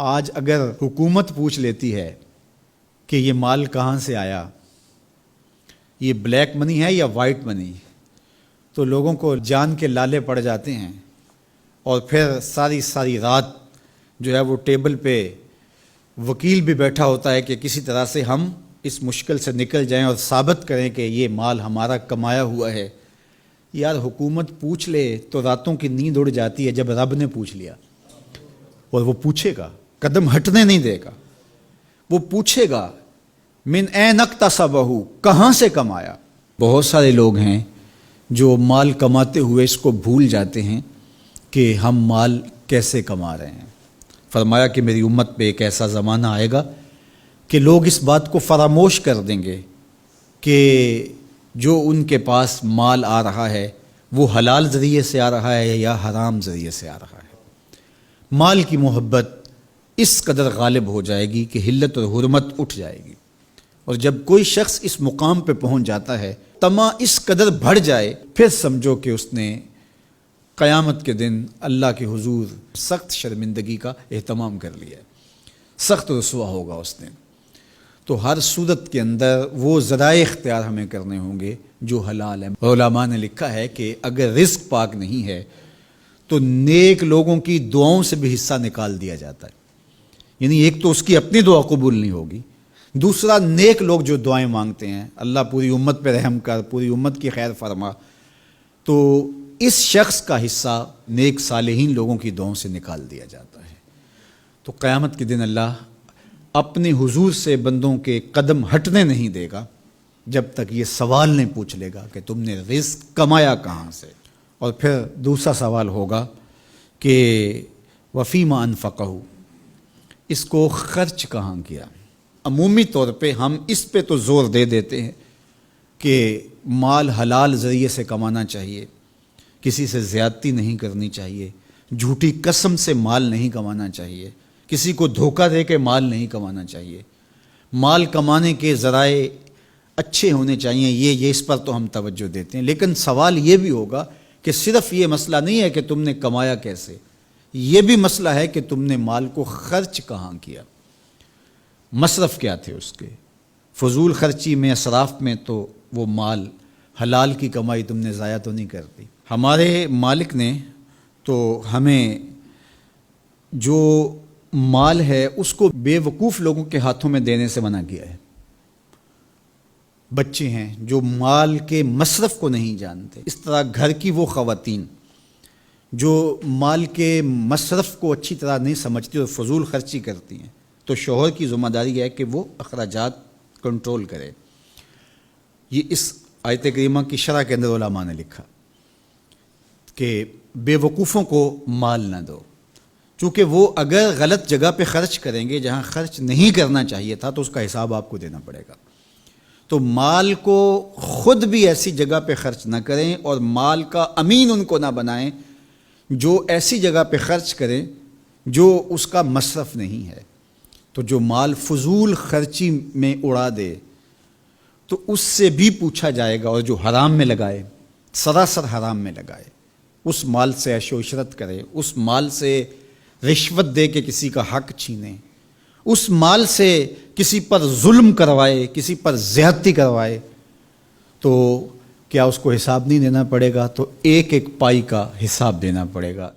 آج اگر حکومت پوچھ لیتی ہے کہ یہ مال کہاں سے آیا، یہ بلیک منی ہے یا وائٹ منی، تو لوگوں کو جان کے لالے پڑ جاتے ہیں، اور پھر ساری رات جو ہے وہ ٹیبل پہ وکیل بھی بیٹھا ہوتا ہے کہ کسی طرح سے ہم اس مشکل سے نکل جائیں اور ثابت کریں کہ یہ مال ہمارا کمایا ہوا ہے۔ یار حکومت پوچھ لے تو راتوں کی نیند اڑ جاتی ہے، جب رب نے پوچھ لیا، اور وہ پوچھے گا، قدم ہٹنے نہیں دے گا، وہ پوچھے گا من این اکتسبہ، کہاں سے کمایا۔ بہت سارے لوگ ہیں جو مال کماتے ہوئے اس کو بھول جاتے ہیں کہ ہم مال کیسے کما رہے ہیں۔ فرمایا کہ میری امت پہ ایک ایسا زمانہ آئے گا کہ لوگ اس بات کو فراموش کر دیں گے کہ جو ان کے پاس مال آ رہا ہے وہ حلال ذریعے سے آ رہا ہے یا حرام ذریعے سے آ رہا ہے۔ مال کی محبت اس قدر غالب ہو جائے گی کہ حلت اور حرمت اٹھ جائے گی، اور جب کوئی شخص اس مقام پہ پہنچ جاتا ہے، طمع اس قدر بڑھ جائے، پھر سمجھو کہ اس نے قیامت کے دن اللہ کے حضور سخت شرمندگی کا اہتمام کر لیا ہے، سخت رسوا ہوگا اس دن۔ تو ہر صورت کے اندر وہ ذرائع اختیار ہمیں کرنے ہوں گے جو حلال ہیں۔ علماء نے لکھا ہے کہ اگر رزق پاک نہیں ہے تو نیک لوگوں کی دعاؤں سے بھی حصہ نکال دیا جاتا ہے، یعنی ایک تو اس کی اپنی دعا قبول نہیں ہوگی، دوسرا نیک لوگ جو دعائیں مانگتے ہیں، اللہ پوری امت پہ رحم کر، پوری امت کی خیر فرما، تو اس شخص کا حصہ نیک صالحین لوگوں کی دعاؤں سے نکال دیا جاتا ہے۔ تو قیامت کے دن اللہ اپنے حضور سے بندوں کے قدم ہٹنے نہیں دے گا جب تک یہ سوال نہیں پوچھ لے گا کہ تم نے رزق کمایا کہاں سے۔ اور پھر دوسرا سوال ہوگا کہ وفیما انفقہ، اس کو خرچ کہاں کیا۔ عمومی طور پہ ہم اس پہ تو زور دے دیتے ہیں کہ مال حلال ذریعے سے کمانا چاہیے، کسی سے زیادتی نہیں کرنی چاہیے، جھوٹی قسم سے مال نہیں کمانا چاہیے، کسی کو دھوکہ دے کے مال نہیں کمانا چاہیے، مال کمانے کے ذرائع اچھے ہونے چاہیے، یہ اس پر تو ہم توجہ دیتے ہیں۔ لیکن سوال یہ بھی ہوگا کہ صرف یہ مسئلہ نہیں ہے کہ تم نے کمایا کیسے، یہ بھی مسئلہ ہے کہ تم نے مال کو خرچ کہاں کیا، مصرف کیا تھے اس کے، فضول خرچی میں، اسراف میں تو وہ مال حلال کی کمائی تم نے ضائع تو نہیں کر دی۔ ہمارے مالک نے تو ہمیں جو مال ہے اس کو بے وقوف لوگوں کے ہاتھوں میں دینے سے منع کیا ہے۔ بچے ہیں جو مال کے مصرف کو نہیں جانتے، اس طرح گھر کی وہ خواتین جو مال کے مصرف کو اچھی طرح نہیں سمجھتی اور فضول خرچی کرتی ہیں، تو شوہر کی ذمہ داری ہے کہ وہ اخراجات کنٹرول کرے۔ یہ اس آیت کریمہ کی شرح کے اندر علماء نے لکھا کہ بے وقوفوں کو مال نہ دو، چونکہ وہ اگر غلط جگہ پہ خرچ کریں گے جہاں خرچ نہیں کرنا چاہیے تھا تو اس کا حساب آپ کو دینا پڑے گا۔ تو مال کو خود بھی ایسی جگہ پہ خرچ نہ کریں، اور مال کا امین ان کو نہ بنائیں جو ایسی جگہ پہ خرچ کریں جو اس کا مصرف نہیں ہے۔ تو جو مال فضول خرچی میں اڑا دے تو اس سے بھی پوچھا جائے گا، اور جو حرام میں لگائے، سراسر حرام میں لگائے، اس مال سے عیش و عشرت کرے، اس مال سے رشوت دے کے کسی کا حق چھینے، اس مال سے کسی پر ظلم کروائے، کسی پر زیادتی کروائے، تو کیا اس کو حساب نہیں دینا پڑے گا؟ تو ایک ایک پائی کا حساب دینا پڑے گا۔